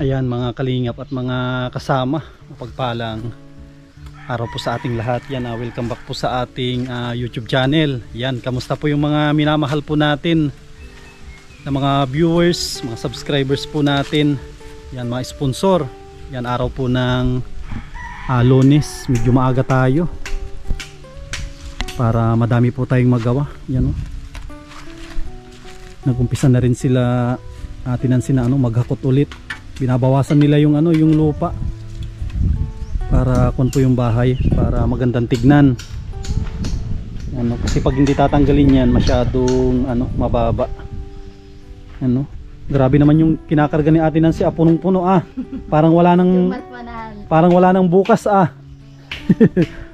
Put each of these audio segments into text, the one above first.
Ayan mga kalingap at mga kasama, mapagpalang araw po sa ating lahat. Yan, welcome back po sa ating YouTube channel. Yan, kamusta po yung mga minamahal po natin na mga viewers, mga subscribers po natin. Yan, mga sponsor. Yan, araw po ng Lunes, medyo maaga tayo para madami po tayong magawa. Yan, nagumpisa na rin sila tinansin na maghakot ulit. Binabawasan nila yung yung lupa para kun po yung bahay para magandang tignan. Kasi pag hindi tatanggalin yan masyadong mababa. Grabe naman yung kinakarga ni Ate Nancy, punong-puno Parang wala nang bukas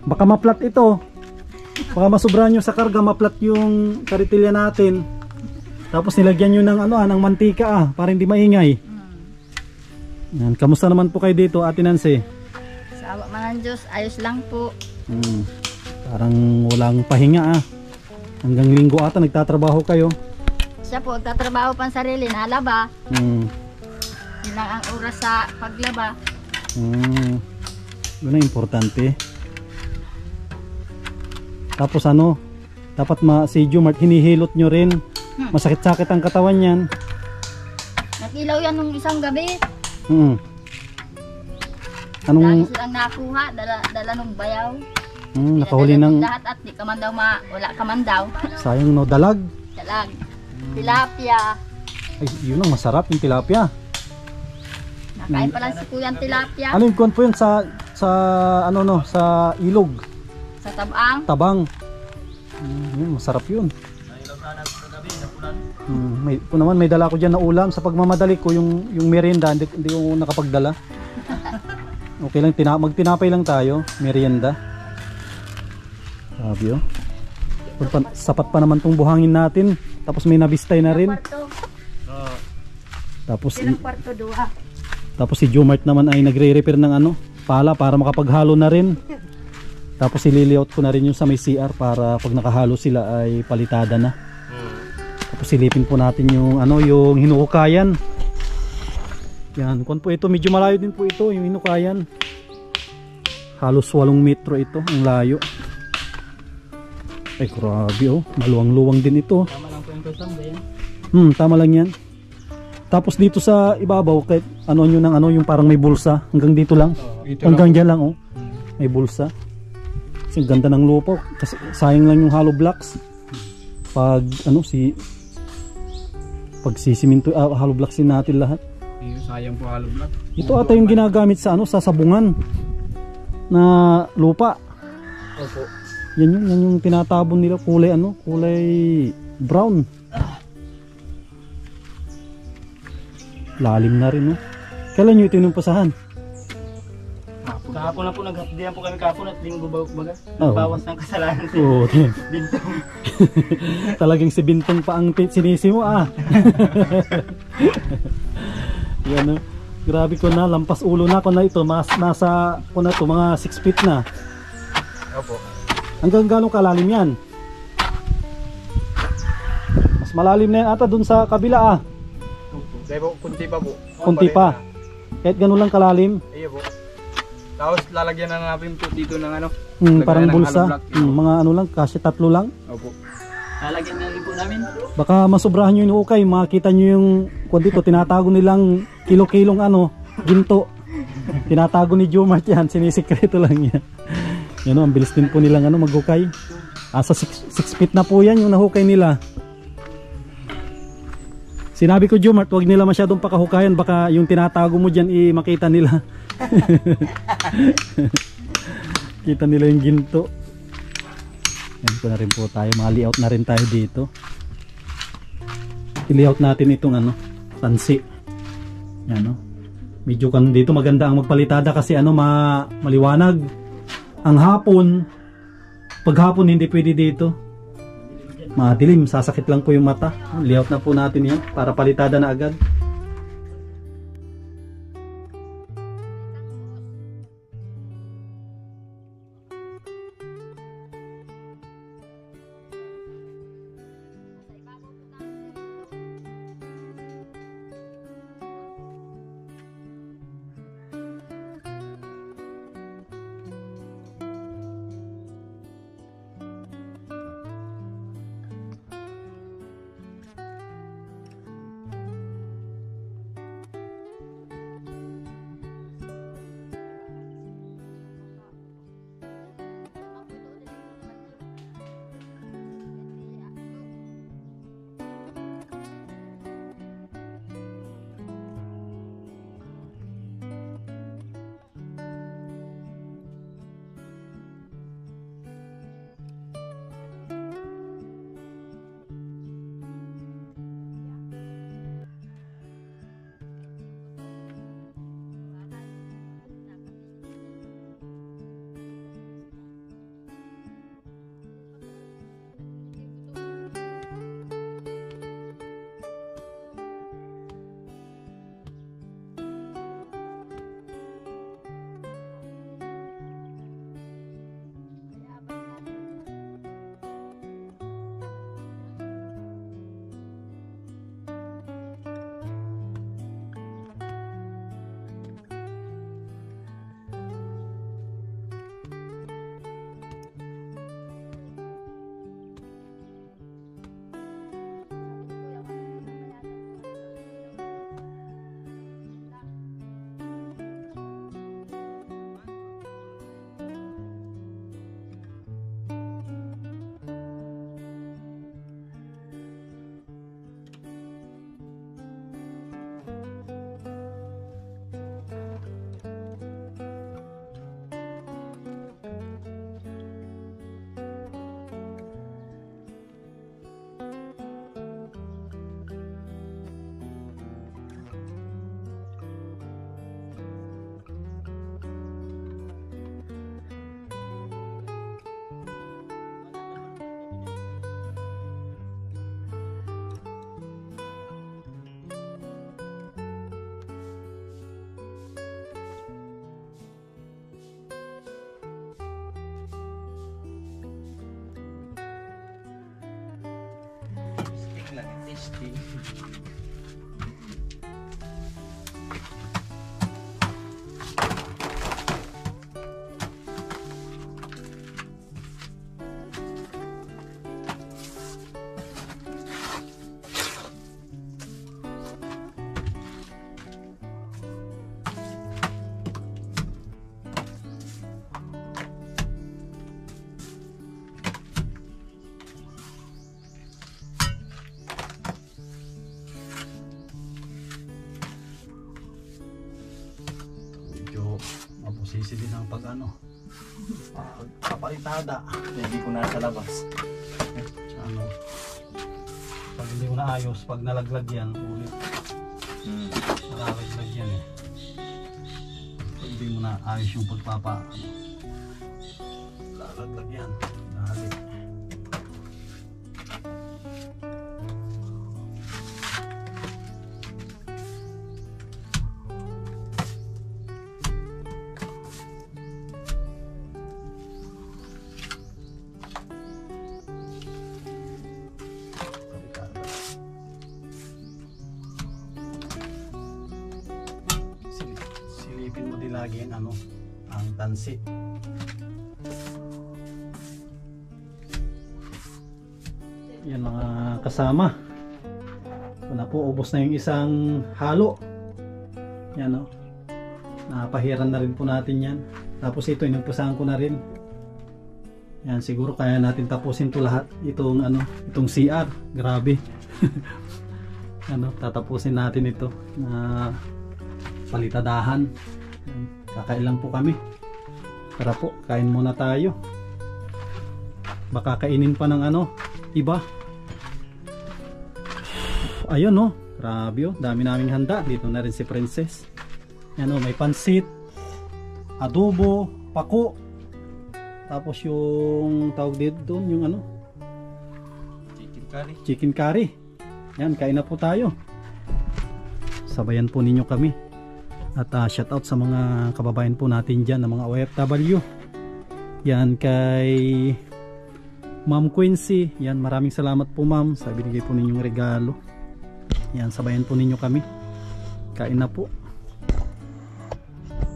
Baka maplat ito. Baka masobrahan nyo sa karga, maplat yung karitilya natin. Tapos nilagyan nyo ng mantika para hindi maingay. Yan. Kamusta naman po kayo dito, Ate Nancy? Sa awa man ng Diyos, ayos lang po. Parang walang pahinga Hanggang linggo ata nagtatrabaho kayo. Siya po, nagtatrabaho pang sarili, nalaba. Yun lang ang oras sa paglaba. Yun ang importante. Tapos dapat si Jumart hinihilot nyo rin. Masakit-sakit ang katawan yan. Nakilaw yan nung isang gabi. Anong dahil silang nakuha, dala nung bayaw. Nakahuli ng lahat at di ka man daw wala ka man daw. Sayang dalag. Dalag. Tilapia. Ay, yun ang masarap yung tilapia. Nakain pala si Kuya ang tilapia. Ano yung kuwan po yun sa sa ilog? Sa tabang. Tabang. Masarap yun. May dala ko dyan na ulam. Sa pagmamadali ko yung merienda, hindi ko nakapagdala. Okay lang, magtinapay lang tayo, merienda. Sabi sapat pa naman tong buhangin natin. Tapos may nabistay na rin. Tapos si Jumart naman ay nagre-repair ng pala para makapaghalo na rin. Tapos ililiot ko na rin yung sa may CR para pag nakahalo sila ay palitada na. Tapos silipin po natin yung yung hinuhukayan. Yan, kung po ito medyo malayo din po ito yung hinuhukayan. Halos 8 metro ito ang layo. Ay grabe maluwang-luwang din ito. Tama lang po yung tusang ba yan? Tama lang yan. Tapos dito sa ibabaw kahit yung parang may bulsa hanggang dito lang. Hanggang dyan lang may bulsa. Kasi ganda ng lupa kasi sayang lang yung hollow blocks. Pag pag sisiminto hollow blocks natin lahat. Sayang po hollow block. Ito ata yung ginagamit sa sa sabungan na lupa. Opo. Yan yung tinatabon nila kulay kulay brown. Lalim na rin Kailan nyo ito inumpasahan? Kahapon na po naghapdihan po kami kahapon at linggo baga. Nagbawas ng kasalanan si Bintong. Talagang si Bintong pa ang sinisi mo Yan grabe ko na, lampas ulo na ko na ito. Nasa ko na to mga 6 feet na. Opo. Hanggang gano'ng kalalim yan? Mas malalim na yan ata dun sa kabila Opo. Dahil po, kunti pa po. Kunti pa. Kahit gano'n lang kalalim. Iyo po. Tapos lalagyan na natin po dito ng parang bulsa. Mga lang, kasi 3 lang. Opo. Lalagyan na rin po namin. Baka masobrahan nyo yung ukay. Makita nyo yung dito, tinatago nilang kilo-kilong ginto. Tinatago ni Jumart yan. Sinisikreto lang yan. Ang bilis din po nilang maghukay. Sa 6 feet na po yan yung nahukay nila. Sinabi ko Jumart, huwag nila masyadong pakahukayan. Baka yung tinatago mo dyan makita nila. Kita nila yung ginto. Yan po na rin po tayo. Mga layout na rin tayo dito. I-layout natin itong tansi. Yan medyo dito maganda ang magpalitada kasi maliwanag. Ang hapon, paghapon hindi pwede dito. Madilim, sasakit lang po yung mata. Layout na po natin yan para palitada na agad. lang, tasty. Medyo mabusisi din ang pag ano, papalitada. Hindi ko nasa labas. Ano, pag hindi mo naayos, pag nalaglag yan, ulit nalaglag yan eh. Pag hindi mo naayos yung pagpapa, ano, lalaglag yan. Dali. Silipin mo din lagi ang ano, ang tansi. Yan mga kasama. Ito na po, ubos na yung isang halo. Yan o. Napahiran na rin po natin yan. Tapos ito, inumpisahan ko na rin. Yan, siguro kaya natin tapusin to lahat. Itong ano, itong CR. Grabe. Ano, tatapusin natin ito na palitadahan. Yan, kakain lang po kami. Tara po, kain muna tayo. Baka kainin pa ng ano, iba. Ayun no, grabe oh, dami naming handa. Dito na rin si Princess. Yan oh, may pansit, adobo, pako. Tapos yung tawag dito doon, yung ano, Chicken curry. chicken curry. Yan, kain na po tayo. Sabayan po ninyo kami. At shout out sa mga kababayan po natin dyan, na mga OFW. Yan kay Ma'am Quincy. Yan, maraming salamat po ma'am sa binigay po ninyong regalo. Yan, sabayan po ninyo kami. Kain na po.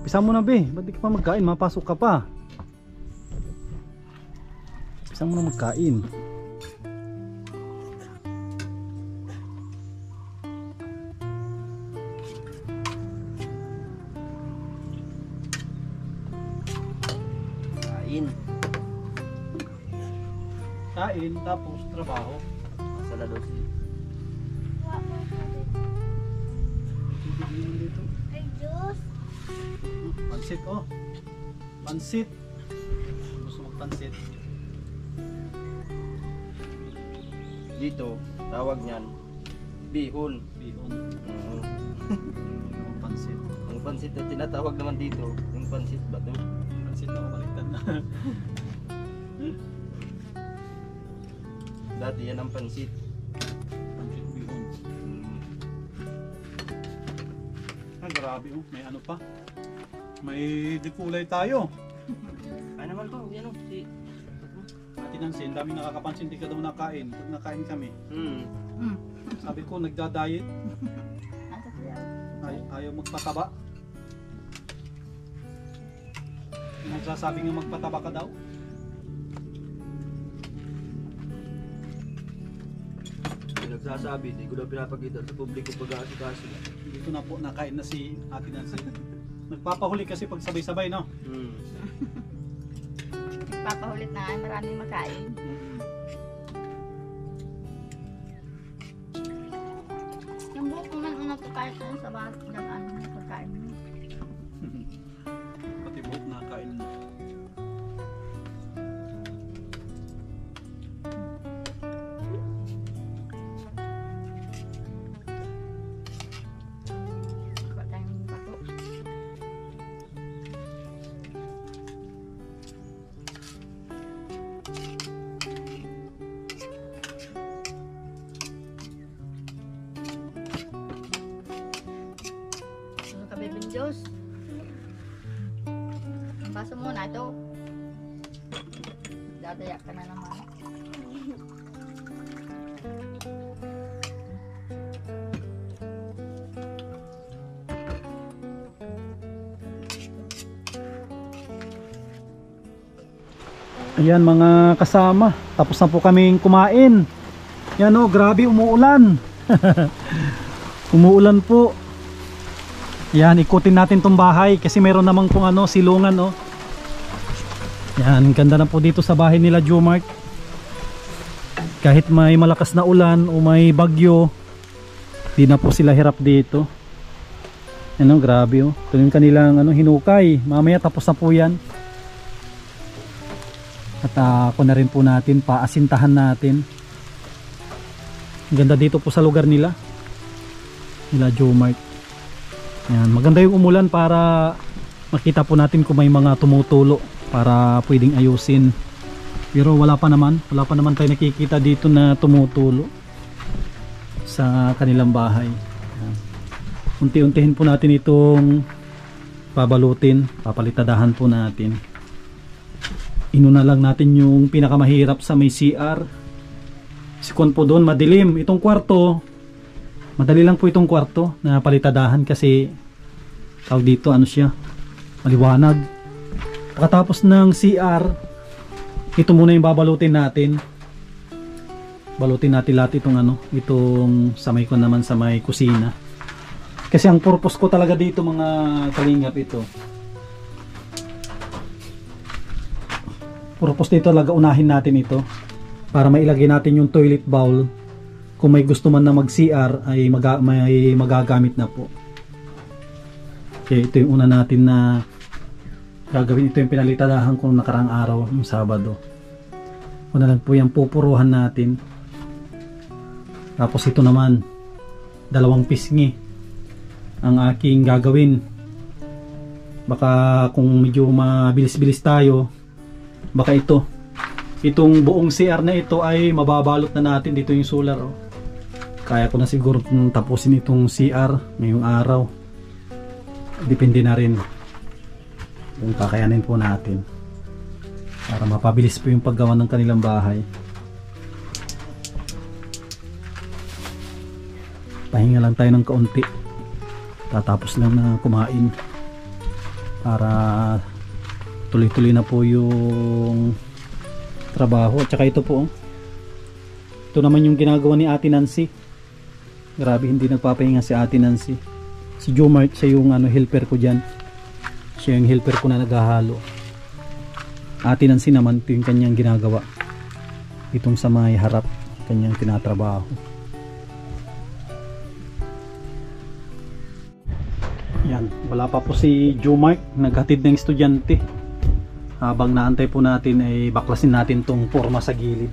Pisa mo na be, ba't di ka pa magkain? Mapasok ka pa. Pisa mo na magkain. Kain. Kain, tapos trabaho. Masala daw si. Ay, Diyos. Pansit oh. Pansit. Gusto magpansit. Dito, tawag niyan, bihon. Bihon. Mm. Pansit. Ang pansit na tinatawag naman dito, yung pansit ba to? Pansit na baliktad na. Dati yan ang pansit. Pansit bihon. Ah, grabe oh. May ano pa. May dikulay tayo. Ay naman to, yan o. Si... Ate Nancy, ang daming nakakapansin, di ka daw nakain. Pag nakain kami, sabi ko nagda-diet, Ano siya? ayaw magpataba. Nagsasabi nga magpataba ka daw. Nagsasabi, di ko na pinapakita sa publiko pag-aasikaso. Dito na po, nakain na si Ate Nancy. Nagpapahuli kasi pag sabay-sabay, no? Papahulit na ay maraming makain. Yung buhok ko man unang kakain ko sa bahat ng ano na pagkain mo. Pati buhok nakain na. Kuha tayong pako. Ano ka, Bebeng Diyos? Ang baso mo na ito. Dadayak ka na naman. Ayan mga kasama, tapos na po kaming kumain. Yan o, grabe umuulan. Umuulan po. Yan, ikutin natin tong bahay kasi meron namang pong ano, silungan o. Yan, ganda na po dito sa bahay nila Jomart. Kahit may malakas na ulan o may bagyo, di na po sila hirap dito. Ano, grabe o. Ito yung kanilang ano, hinukay. Mamaya tapos na po yan. At ako na rin po natin, paasintahan natin. Ganda dito po sa lugar nila Jomart. Yan, maganda yung umulan para makita po natin kung may mga tumutulo para pwedeng ayusin. Pero wala pa naman tayo nakikita dito na tumutulo sa kanilang bahay. Yan. Unti-untihin po natin itong pabalutin, papalitadahan po natin. Inuna lang natin yung pinakamahirap sa may CR. Sikon po doon madilim. Itong kwarto, madali lang po itong kwarto na palitadahan kasi tawag dito ano siya, maliwanag. Pagkatapos ng CR, ito muna yung babalutin natin. Balutin natin lahat itong ano, itong sa may ko naman sa may kusina. Kasi ang purpose ko talaga dito mga kalingap ito. Purpose dito talaga unahin natin ito para mailagay natin yung toilet bowl. Kung may gusto man na mag-CR ay may magagamit na po. Okay, ito yung una natin na gagawin. Ito yung pinalitadahan ko nakarang araw, yung Sabado. Una lang po yung pupuruhan natin. Tapos ito naman, 2 pisngi ang aking gagawin. Baka kung medyo mabilis-bilis tayo, baka itong buong CR na ito ay mababalot na natin. Dito yung solar oh. Kaya ko na siguro tapusin itong CR ngayong araw. Depende na rin kung kakayanin po natin para mapabilis po yung paggawa ng kanilang bahay. Pahinga lang tayo ng kaunti, tatapos lang na kumain para tuloy-tuloy na po yung trabaho. At saka ito po, ito naman yung ginagawa ni Ate Nancy. Grabe, hindi nagpapahinga si Ate Nancy. Si Jomart, siya yung ano, helper ko dyan. Siya yung helper ko na naghahalo. Ate Nancy naman, ito yung kanyang ginagawa. Itong sa may harap, kanyang tinatrabaho. Yan, wala pa po si Jomart, naghatid ng estudyante. Habang naantay po natin ay baklasin natin tong forma sa gilid.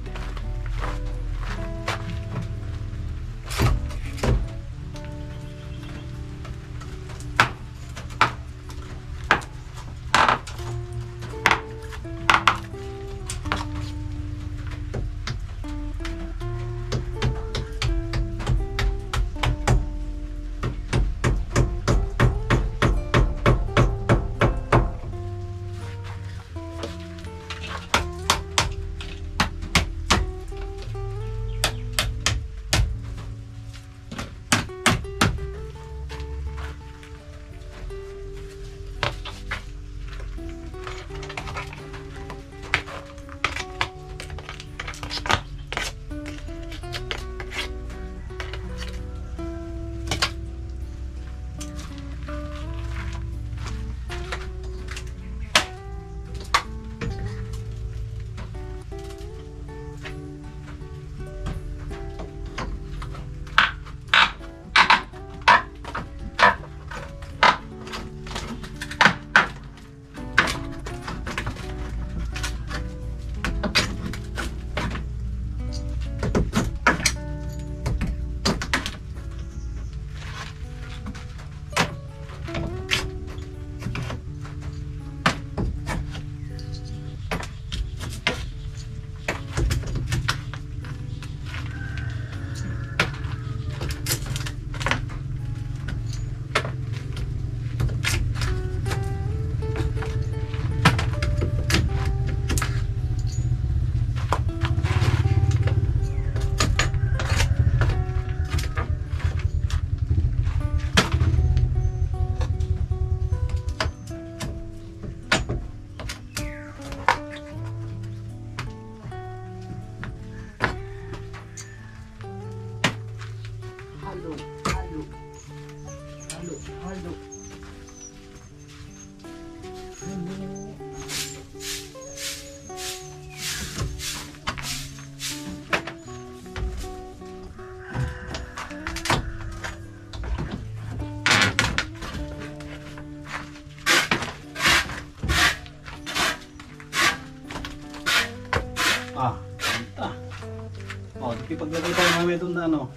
Ipaglagay tayo namin doon na ano,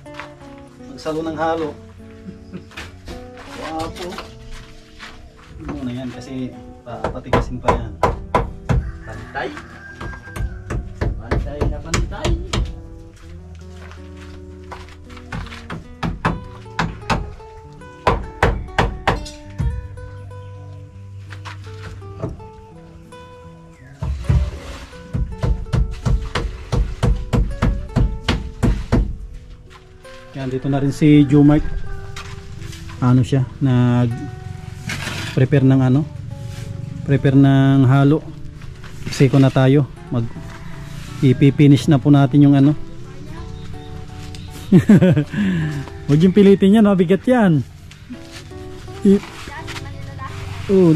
magsalo ng halo. Wapo. Muna yan kasi patigasin pa yan. Pantay. Pantay na pantay. Yan, dito na rin si Jumark. Ano siya, nag prepare ng ano, prepare ng halo. Siko na tayo, mag ipipinish na po natin yung ano. Huwag yung pilitin yan, mabigat yan.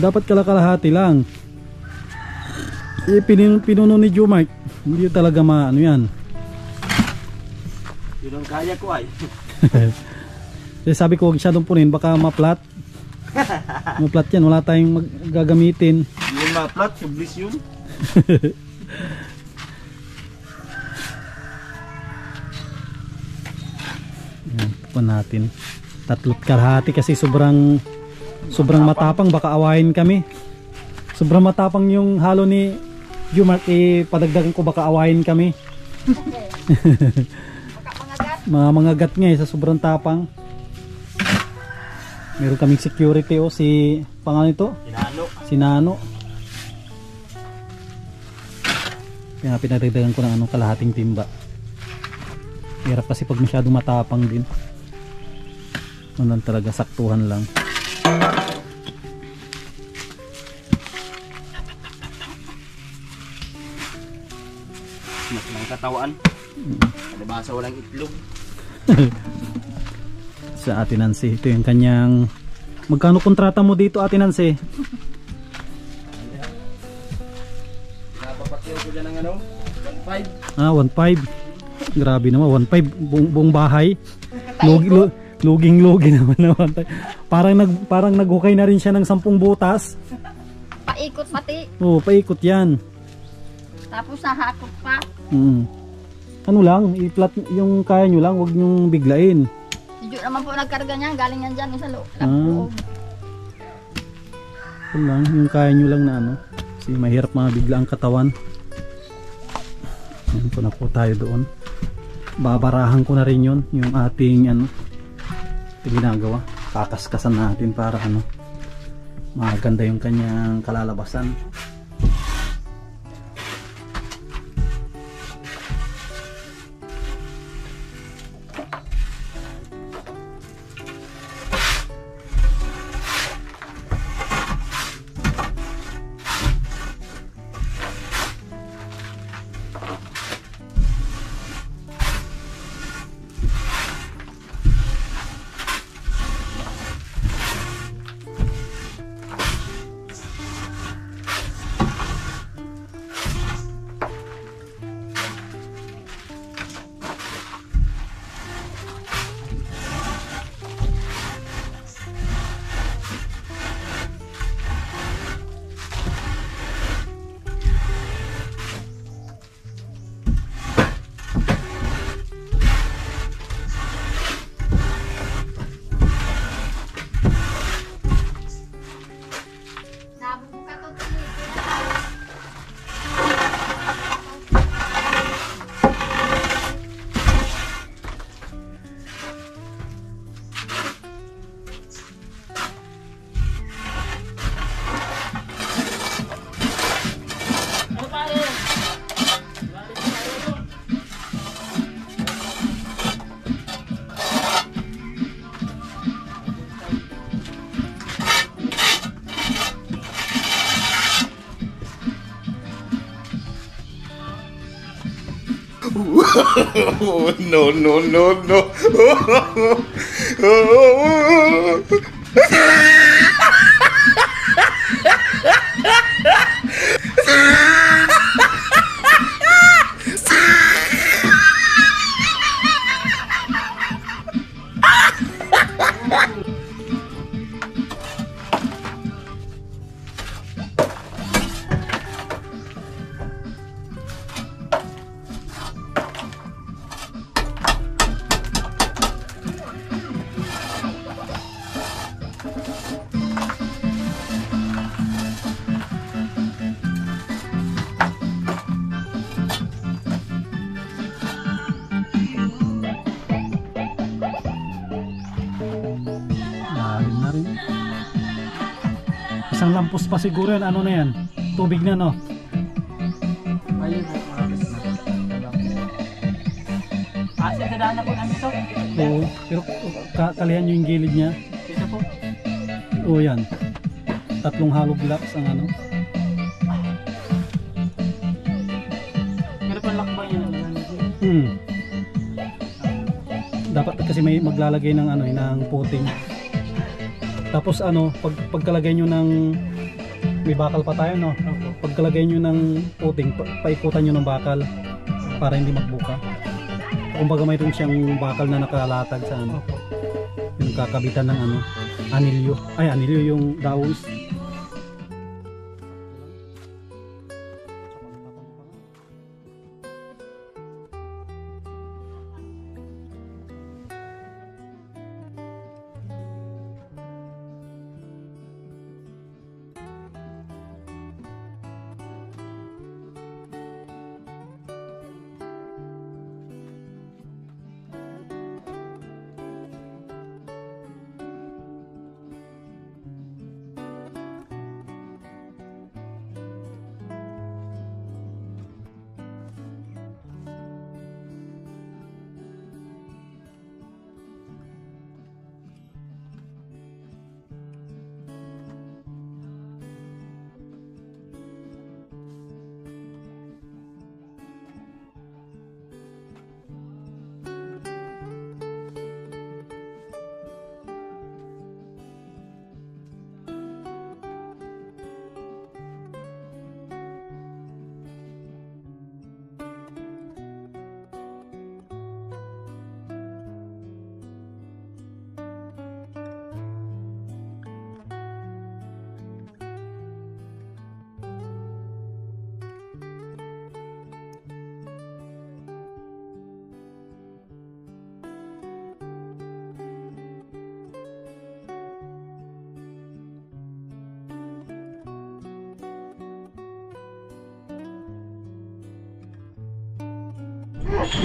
Dapat kalakalahati lang. Pinuno ni Jumark, hindi talaga maano yan. Yun ang kaya ko ay. Kasi sabi ko huwag siya punin, baka maplat. Maplat yan, wala tayong gagamitin. Yung maplat, sublis yun. Yan, po natin. 3 kalahati kasi sobrang matapang, baka awayin kami. Sobrang matapang yung halo ni Jumark, padagdagan ko baka awayin kami. Mga gat nga sa sobrang tapang. Meron kaming security si pangalan ito? Si Nano. Kaya pinadagdagan ko ng kalahating timba. Hirap kasi pag masyadong matapang din. Ano talaga, saktuhan lang. Mas lang katawan. Kalabasa walang itlog. Sa Ate Nancy, ito yung kanyang, magkano kontrata mo dito Ate Nancy? Napapatiyo ko dyan ng 1.5. 1.5. Grabe naman, 1.5 buong bahay. Luging-lugi naman na 1.5. Parang naghukay na rin siya ng 10 butas. Paikot pati. Paikot yan. Tapos nahakot pa. Ano lang, i-flat yung kaya nyo lang, huwag nyong biglain. Medyo naman po nagkarga niya, galing yan dyan sa loob. Ano lang, yung kaya nyo lang na ano. Kasi mahirap mabigla ang katawan. Yan po na po tayo doon. Babarahan ko na rin yun, yung ating ginagawa. Kakaskasan natin para maganda yung kanyang kalalabasan. No, no, no, no. Isang lampos pa siguro yun. Ano na yan? Tubig na, no? Ayun po, marami na. Dadaan na po namin ito. Oo. Pero kalihan nyo yung gilid niya. Ito po. Oo, yan. 3 hollow blocks ang ano. Pero panlakbang yan. Dapat kasi may maglalagay ng ano, ng puting. Tapos ano, pagkalagay nyo ng may bakal pa tayo, no? Pagkalagay nyo ng puting, paikutan nyo ng bakal para hindi magbuka. Kumbaga mayroon siyang bakal na nakalatag sa ano. Yung kakabitan ng ano, anilyo. Ay, anilyo yung dawis.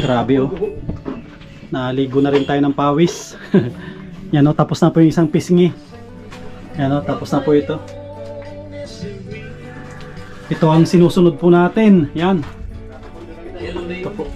Grabe oh. Naligo na rin tayo ng pawis. Yan oh, tapos na po yung isang pisngi. Yan oh, tapos na po ito. Ito ang sinusunod po natin. Yan. Ito po.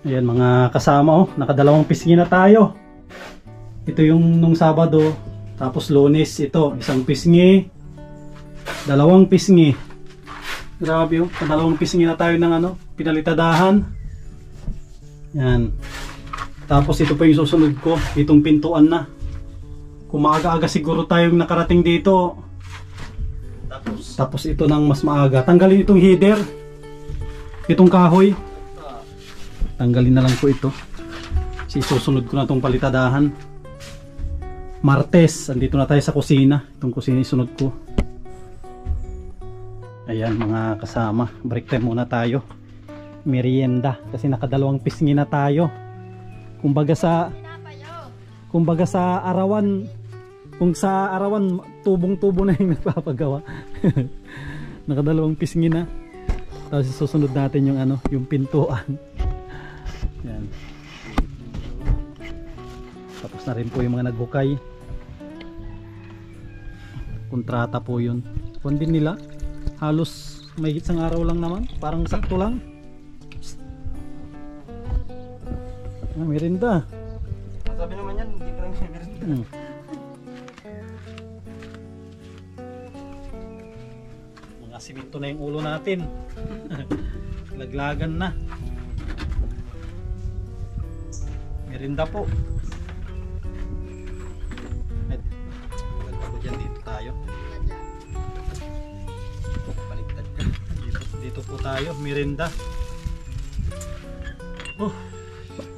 Ayan mga kasama, oh, nakadalawang pisngi na tayo. Ito yung nung Sabado, tapos Lunes ito, isang pisngi, dalawang pisngi. Grabe, oh, dalawang pisngi na tayo ng ano, pinalitadahan. Yan. Tapos ito pa yung susunod ko, itong pintuan na. Kung maaga-aga siguro tayong nakarating dito. Tapos ito nang mas maaga. Tanggalin itong header, itong kahoy. Tanggalin na lang po ito. Susunod ko na itong palitadahan. Martes, andito na tayo sa kusina. Itong kusina isunod ko. Ayan mga kasama, break time muna tayo. Merienda kasi nakadalawang pisngi na tayo. Kumbaga sa arawan, kung sa arawan tubong-tubo na yung nagpapagawa. Nakadalawang pisngi na. Tapos susunod natin yung ano, yung pintuan. Yan. Tapos na rin po yung mga naghukay. Kontrata po yun. Kung din nila, halos may isang araw lang naman. Parang sakto lang. Ah, merinda. Sabi naman yan, hindi pa rin meron. Mga simento na yung ulo natin. Laglagan na. Merinda po. Maganda po dyan, dito tayo. Baligtad ka. Dito po tayo, merinda. Oh,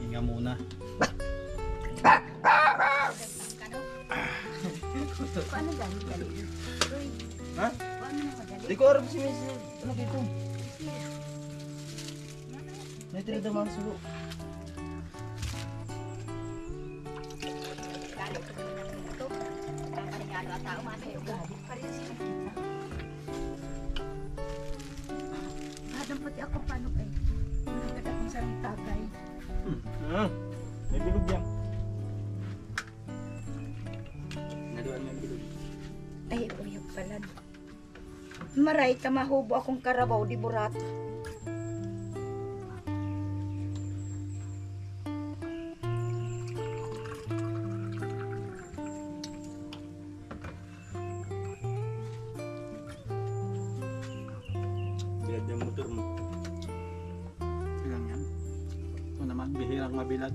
hinga muna. Paano galing? Ha? Paano madali? Hindi ko aram si Miss. Ano dito? May tinida mga sulo. Galing ko na ito. Kapaligado at tao mati yung galing. Pareha sila. Hadang pati ako paano kayo? Nagkada kong sa tagay. May bilog yan. Naduan may bilog. Ay, uyog pala. Maray ka mahubo akong karabaw di burat. Bilad yung motor mo. Ilang yan? Ito naman, bihirang mabilag.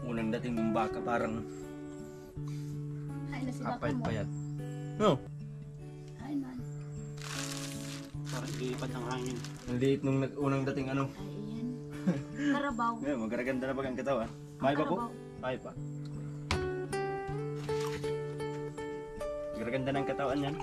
Unang dating ng baka parang Ay, nasibak apay mo. payat. No, Ay, man. Parang ilipad ng hangin. ang liit nung unang dating ano. Ay, yan. Karabaw. Ngayon, magaganda na bagang katawan. May pa po? Karabaw. May pa. Magaganda ng katawan yan.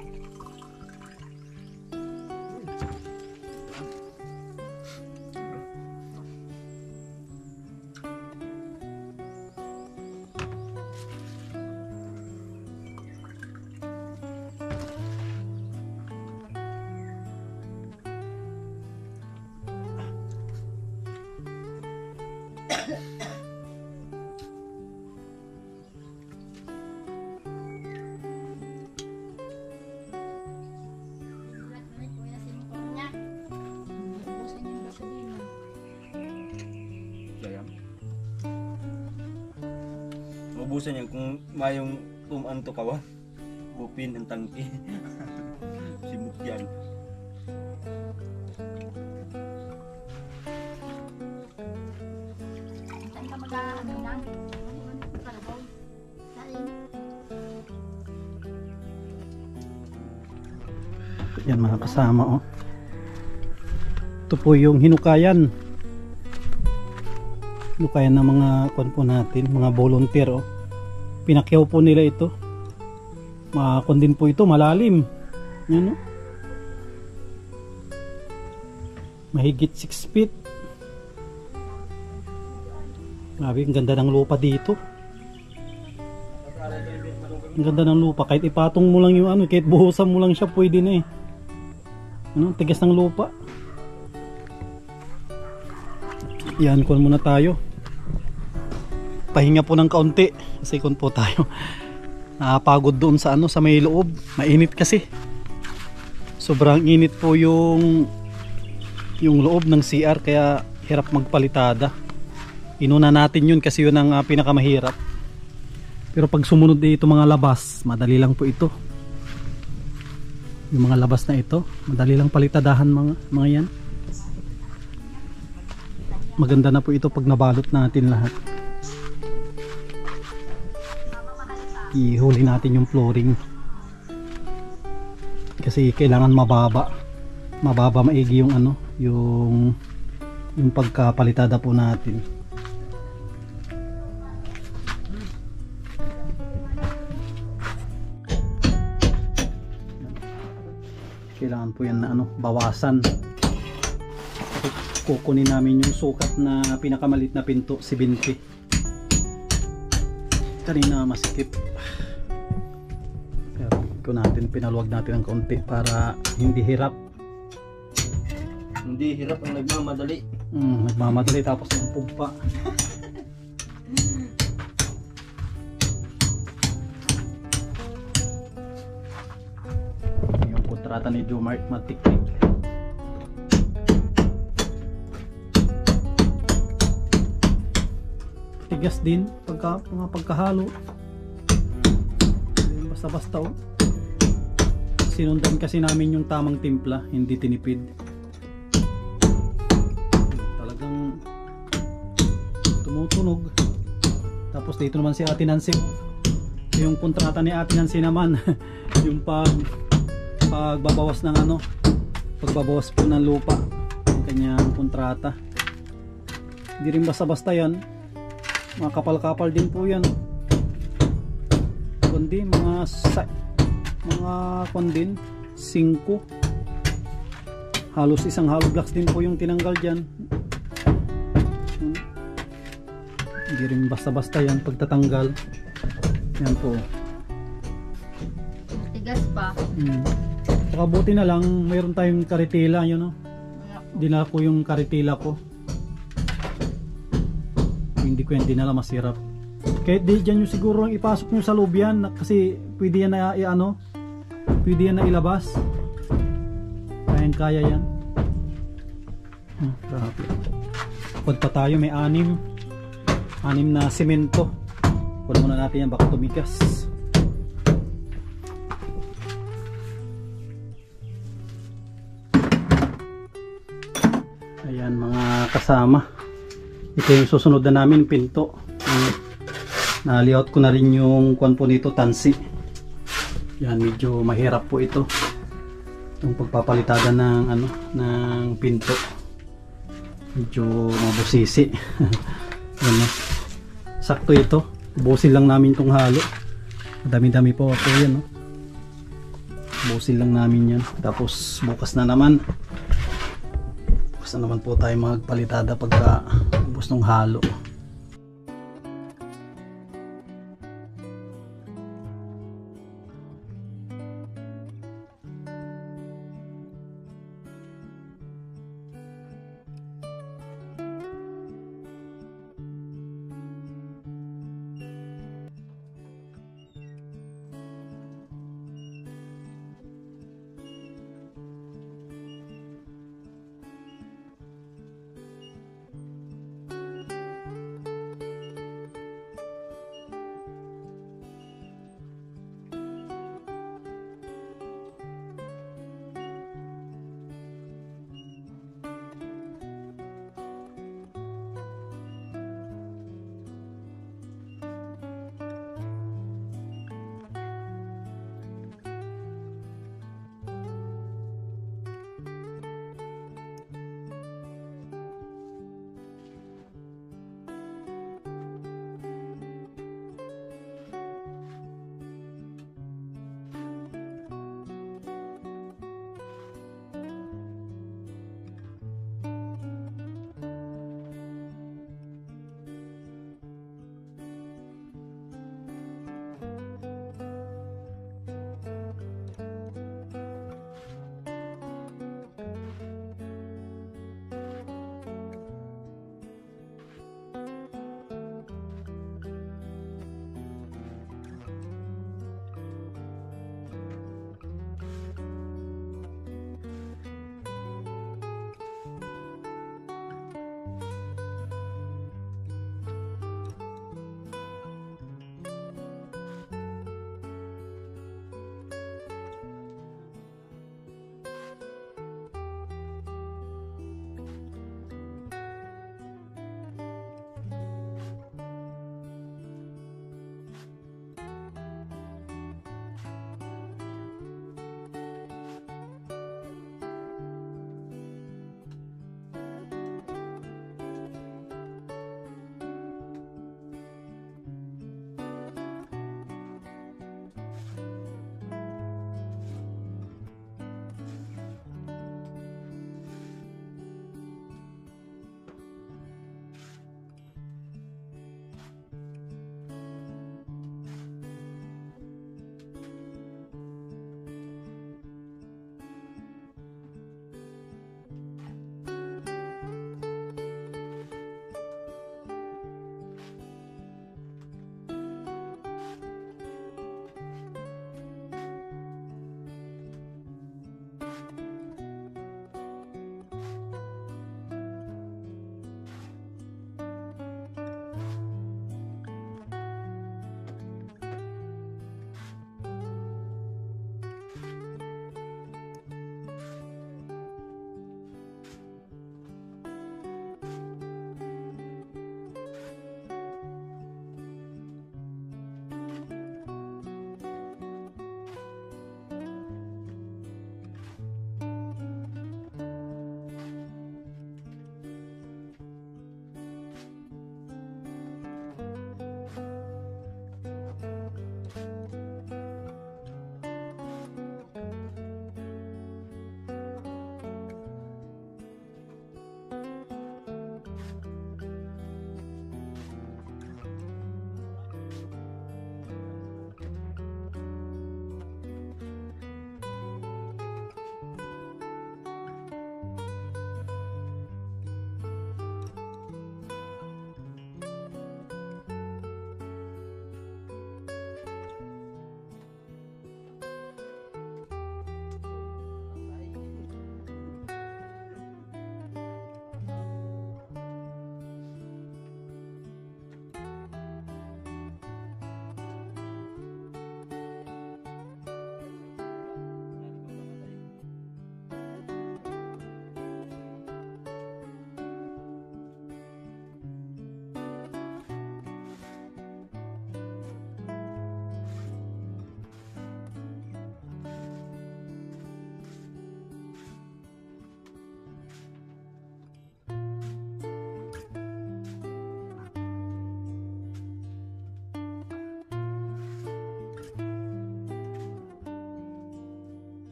Ubusan yan kung mayong tumanto kawa. Bupin ang tangki. Simut yan. Saan ka mag-ano na? Karabaw. Saan? Yan mga kasama, oh. Ito po yung hinukayan. Hinukayan ng mga kwan po natin, mga volunteer, oh. Pinakyaw po nila ito. Kwan din po ito, malalim. Yan, oh. Mahigit 6 feet. Grabe, ang ganda ng lupa dito. Ang ganda ng lupa. Kahit ipatong mo lang yung ano, kahit buhusan mo lang siya, pwede na eh. Ano, tigas ng lupa. Yan, kuhan muna tayo. Pahinga po ng kaunti. Kasi kuhan po tayo. Nakapagod doon sa ano, sa may loob. Mainit kasi. Sobrang init po yung loob ng CR, kaya hirap magpalitada. Inuna natin yun kasi yun ang pinakamahirap. Pero pag sumunod dito mga labas, madali lang po ito. Yung mga labas na ito, madali lang palitadahan mga yan. Maganda na po ito pag nabalot natin lahat. Ihuli natin yung flooring. Kasi kailangan mababa. Mababa maigi yung ano, yung pagkapalitada po natin. Kailangan po yan na ano, bawasan. Kukunin namin yung sukat na pinakamalit na pinto, 70. Kanina masikip. Pero kung natin, pinaluwag natin ng kaunti para hindi hirap. Hindi hirap ang nagmamadali. Nagmamadali tapos umpog pa. Yung kontrata ni Jomart matiktik. Tigas din pagkahalo. Basta-basta, oh. Sinundan kasi namin yung tamang timpla, hindi tinipid. Talagang tumutunog. Tapos dito naman si Ate Nancy. Yung kontrata ni Ate Nancy naman yung pagbabawas ng ano, pagbabawas po ng lupa, yung kanyang kontrata. Hindi rin basta-basta yan. Mga kapal-kapal din po yan. Kundi mga kundin 5. Halos isang hollow blocks din po yung tinanggal dyan. Hindi rin basta-basta yan pagtatanggal. Yan po. Tigas pa. Saka buti na lang mayroon tayong karitila, yun, no? Dinala ko yung karitila ko. Hindi ko yan dinala, masirap. Kahit di dyan yung siguro lang ipasok nyo sa loob yan, kasi pwede yan na pwede yan na ilabas. Kayang kaya yan. Grabe. Pag pa tayo may 6 na semento. Kunin muna natin yan, baka tumigas. Ayan mga kasama, ito yung susunod na namin pinto. Na-layout ko na rin yung kuwan po nito, tansi. Yan, medyo mahirap po ito, itong pagpapalitada ng ano, ng pinto. Medyo mabusisi. Yan, sakto ito, busil lang namin itong halo. Dami-dami po ako yan, no? Busil lang namin yan. Tapos bukas na naman po tayo magpalitada pagka ubos ng halo.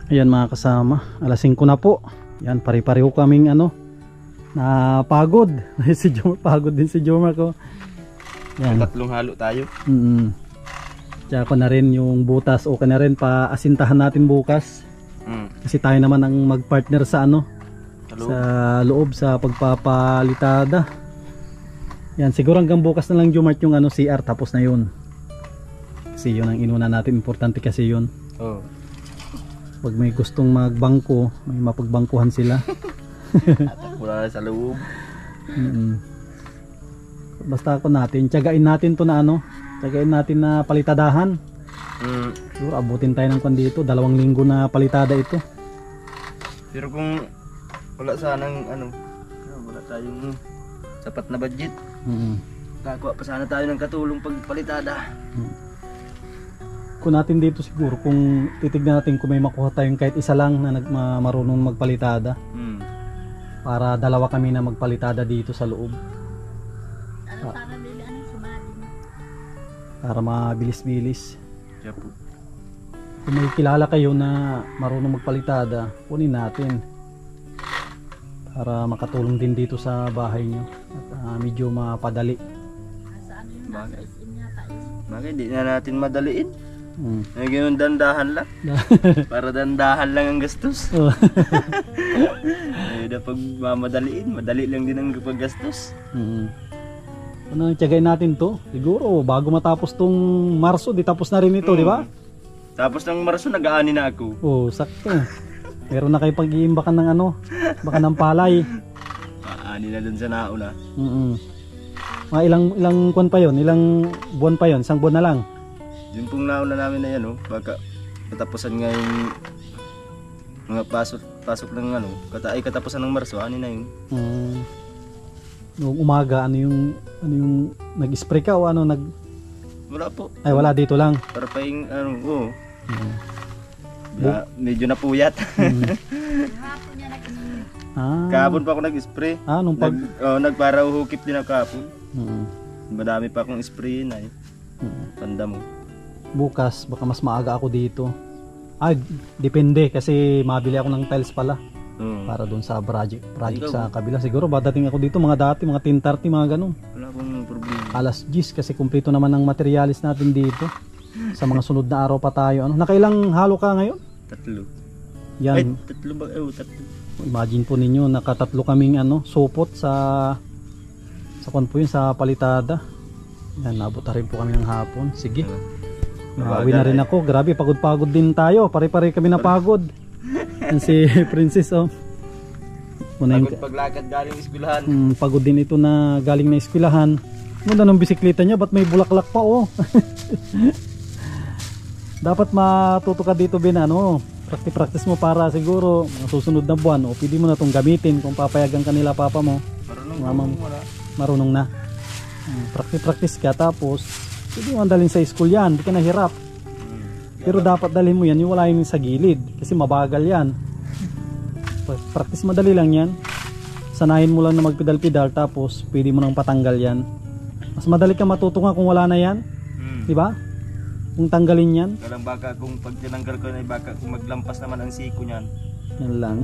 Ayan mga kasama, alas 5 na po. Yan, pare-pareho kaming ano, na pagod. Si Jomar, pagod din si Jomar ko. Yan. Tatlong halo tayo. Tsaka ko na rin yung butas o ka na rin paasintahan natin bukas. Kasi tayo naman ang magpartner sa ano, sa loob sa pagpapalitada. Yan, siguro hanggang bukas na lang Jomar yung ano, CR, tapos na yun. Kasi yun ang inuna natin, importante kasi yun. Oh. Pag may gustong magbangko, may mapagbangkuhan sila. Wala sa loob. Basta ako natin, tiyagain natin to na ano, tiyagain natin na palitadahan. Siguro abutin tayo ng kwan dito, 2 linggo na palitada ito. Pero kung wala sanang ano, wala tayong sapat na budget, kakuha pa sana tayo ng katulong pagpalitada. Kung natin dito siguro, kung titignan natin kung may makuha tayong kahit isa lang na marunong magpalitada, para 2 kami na magpalitada dito sa loob. Ano sana bili ano sumali. Para mabilis-bilis. Siya po. Kung may kilala kayo na marunong magpalitada, kunin natin. Para makatulong din dito sa bahay nyo. At medyo mapadali. Sa ano yung nasa SM yata is. Bakit di na natin madaliin? Ay ganun, dandahan lang. Para dandahan lang ang gastos. Ay pag mamadaliin, madali lang din ang paggastos. Ano, tiyagain natin to. Siguro bago matapos tong Marso, di tapos na rin ito, di ba? Tapos ng Marso, nag-aani na ako. Oo, sakto. Meron na kayo pag-iimbakan ng ano, baka ng palay. Aani na dun sa nauna. Mga ilang kuwan pa yon, ilang buwan pa yon, 1 buwan na lang. Yung pong nauna namin na yan, baka katapusan nga yung mga pasok ng ano, katapusan ng Marso, ani na yun. Noong umaga, ano yung nag-spray ka o ano Wala po. Ay, wala, dito lang. Para pa yung ano, medyo napuyat. Hapon niya nag-spray. Kahapon pa ako nag-spray. Nung Nagpara hukip din ako kahapon. Madami pa akong spray na Tanda mo. Bukas, baka mas maaga ako dito. Depende kasi mabili ako ng tiles pala. Para doon sa project sa kabila. Siguro dating ako dito mga 10:30, mga ganun. Wala akong problema. Alas 10 kasi kumpleto naman ang materialis natin dito. Sa mga sunod na araw pa tayo. Nakailang halo ka ngayon? 3. Yan. Ay, 3 ba? 3. Imagine po ninyo, nakatatlo kaming supot sa kwan po yun, sa palitada. Yan, nabot na rin po kami ng hapon. Sige. Maawi na rin ako. Grabe, pagod-pagod din tayo. Pare-pare kami na pagod. Yan si Princess, Pagod paglakad galing eskwelahan. Pagod din ito na galing na eskwelahan. Ganda ng bisikleta niya, ba't may bulaklak pa, Dapat matuto ka dito, Ben, practice mo para siguro mga susunod na buwan, pwede mo na itong gamitin kung papayagan ka nila papa mo. Marunong na. Practice ka, tapos pwede mo dalhin sa school yan, di ka nahirap. Pero dapat dalhin mo yan, yung wala yun sa gilid, kasi mabagal yan. Practice, madali lang yan. Sanahin mo lang na magpedal-pedal, tapos pwede mo nang patanggal yan. Mas madali ka matuto nga kung wala na yan, di ba? Kung tanggalin yan. Kalang baka kung pag tinanggal ko na baka kung maglampas naman ang siko niyan. Yan lang.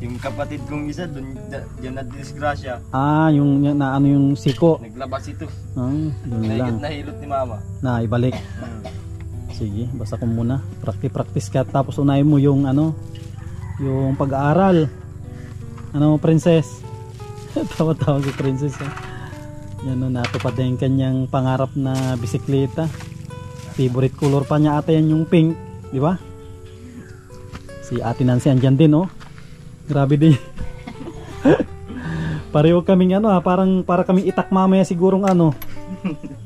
Yung kapatid kong isa doon diyan na disgrasya. Yung yung siko. Naglabas ito. Yun lang. Nahilot ni mama. Na ibalik. Sige, basta ko muna. Practice ka, tapos unahin mo yung yung pag-aaral. Princess. Tawa-tawa si Princess. Yan, natupad na yung kanyang pangarap na bisikleta. Favorite color pa niya ata yan, yung pink, di ba? Si Ate Nancy andyan din, Grabe din. Pareho kaming para kaming itak mamaya sigurong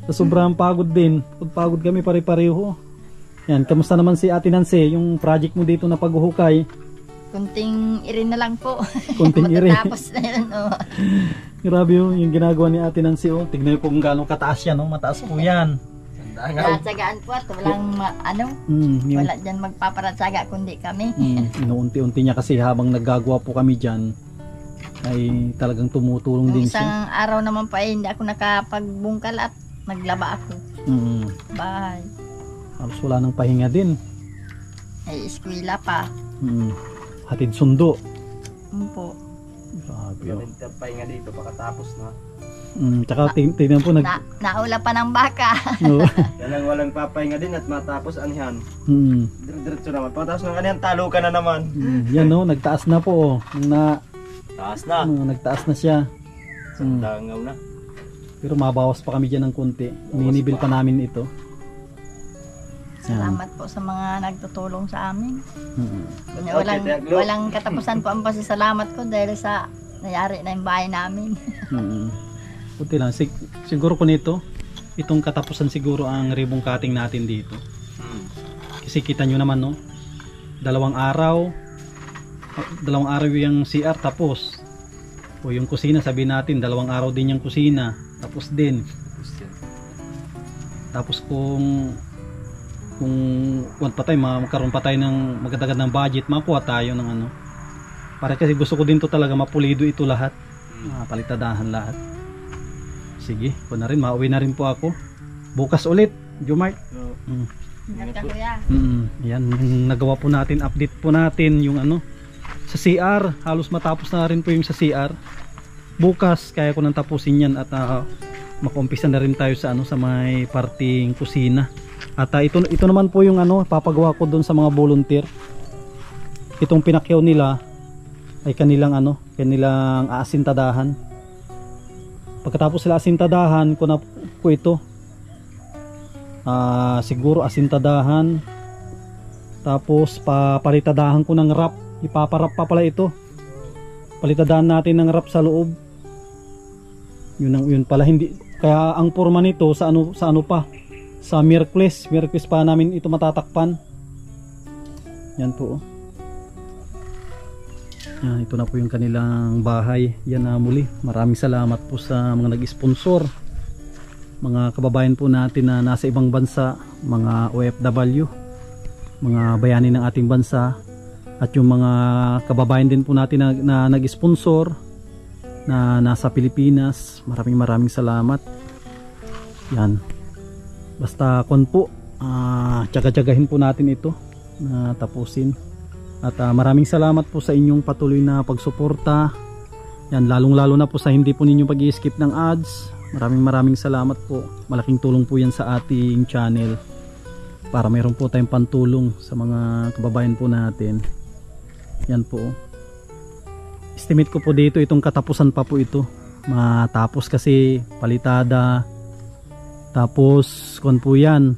sa sobrang pagod din. Pagod kami pare-pareho. Yan, kamusta naman si Ate Nancy, yung project mo dito na paghuhukay? Kunting irin na lang po. Kunting irin. Matapos na yun, Grabe yung ginagawa ni Ate Nancy, Tignan po kung gaano kataas yan, Mataas po yan. Tsagaan po at walang wala dyan magpaparatsaga kundi kami. Inuunti-unti niya kasi habang naggagawa po kami dyan ay talagang tumutulong din siya. Isang araw naman pa hindi ako nakapagbungkal at naglaba ako. Bye. Halos wala nang pahinga din. Ay, eskwela pa. Hatid sundo. Po. Grabe oh. Pahinga dito pagkatapos na. Tsaka tingnan po Naula pa ng baka. Oo. Yan ang walang papahinga din at matapos anihan. Diretso naman. Pagkatapos ng anihan, talo ka na naman. Yan no, nagtaas na po oh. Taas na. Nagtaas na siya. Sandangaw na. Pero mabawas pa kami dyan ng konti. Ninibil pa namin ito. Salamat po sa mga nagtutulong sa amin. Okay, Walang katapusan po ang pasasalamat ko dahil sa nangyari na yung bahay namin. Puti lang. Siguro ko nito, itong katapusan siguro ang ribbon cutting natin dito. Kasi kita nyo naman no, dalawang araw yung CR tapos. O yung kusina, sabihin natin, 2 araw din yung kusina. Tapos din. Tapos kung magkaroon pa tayo ng magdagdag ng budget, makuha tayo ng ano. Para kasi gusto ko din to talaga mapulido ito lahat. Palitadahan lahat. Sige, po na rin, mauwi na rin po ako. Bukas ulit, Jomart. Ingat ka kuya. Yan, yung nagawa po natin, update po natin yung ano sa CR, halos matapos na rin po yung sa CR. Bukas kaya ko nang tapusin yan at makumpisa na rin tayo sa ano sa may parting kusina. At ito naman po yung ano papagawa ko doon sa mga volunteer. Itong pinakyaw nila ay kanilang aasintadahan. Pagkatapos sila asintadahan ko na po ito. Siguro asintadahan. Tapos papalitadahan ko ng wrap. Ipaparap pa pala ito. Palitadahan natin ng wrap sa loob. Yun pala hindi. Kaya ang forma nito sa ano pa? Sa Miyerkules pa namin ito matatakpan. Yan po. Yan, ito na po yung kanilang bahay. Yan na muli. Maraming salamat po sa mga nag-sponsor. Mga kababayan po natin na nasa ibang bansa, mga OFW, mga bayani ng ating bansa. At yung mga kababayan din po natin na nag-sponsor na nasa Pilipinas, maraming salamat. Yan. Basta kon po, tsaga-tsagahin po natin ito na tapusin. At maraming salamat po sa inyong patuloy na pagsuporta. Yan, lalong-lalo na po sa hindi po ninyo pag-i-skip ng ads. Maraming salamat po. Malaking tulong po yan sa ating channel para mayroon po tayong pantulong sa mga kababayan po natin. Yan po. Estimate ko po dito itong katapusan pa po ito. Matapos kasi palitada. Tapos kon po yan.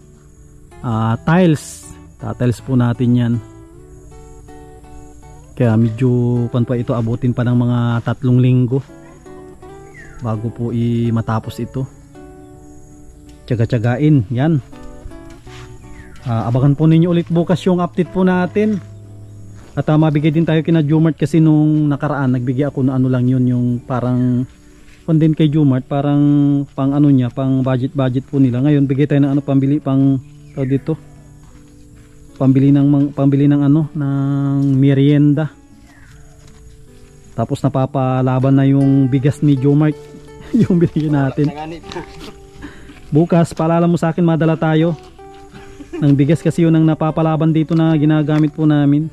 Tiles. Tiles po natin yan. Kaya medyo kon pa ito abutin pa ng mga 3 linggo bago po matapos ito. Tsaga-tsagain. Yan. Abangan po ninyo ulit bukas yung update po natin. At mabigay din tayo kina Jomart kasi nung nakaraan nagbigay ako na ano lang yun, yung parang din kay Jomart, parang pang ano niya, pang budget po nila. Ngayon bigay tayo ng ano pambili pang dito. Pambili ng ano ng merienda. Tapos napapalaban na yung bigas ni Jomart yung binigyan natin. Bukas paalala mo sa akin, madala tayo ng bigas kasi yun ang napapalaban dito na ginagamit po namin.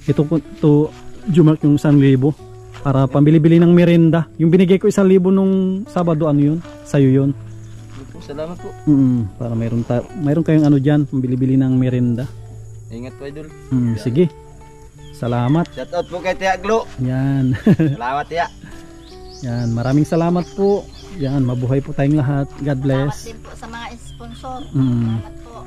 Ito Jomart yung 1,000 para pambili-bili ng merienda. Yung binigay ko 1,000 nung Sabado, ano yun? Sa'yo yun. Salamat po. Para mayroon kayong ano dyan, pambili-bili ng merienda. Ingat po, idol. Sige. Salamat. Shout out po kay Tia Glo. Yan. Salamat, Tia. Yan, maraming salamat po. Yan, mabuhay po tayong lahat. God bless. Salamat din po sa mga sponsor. Mm. Salamat po.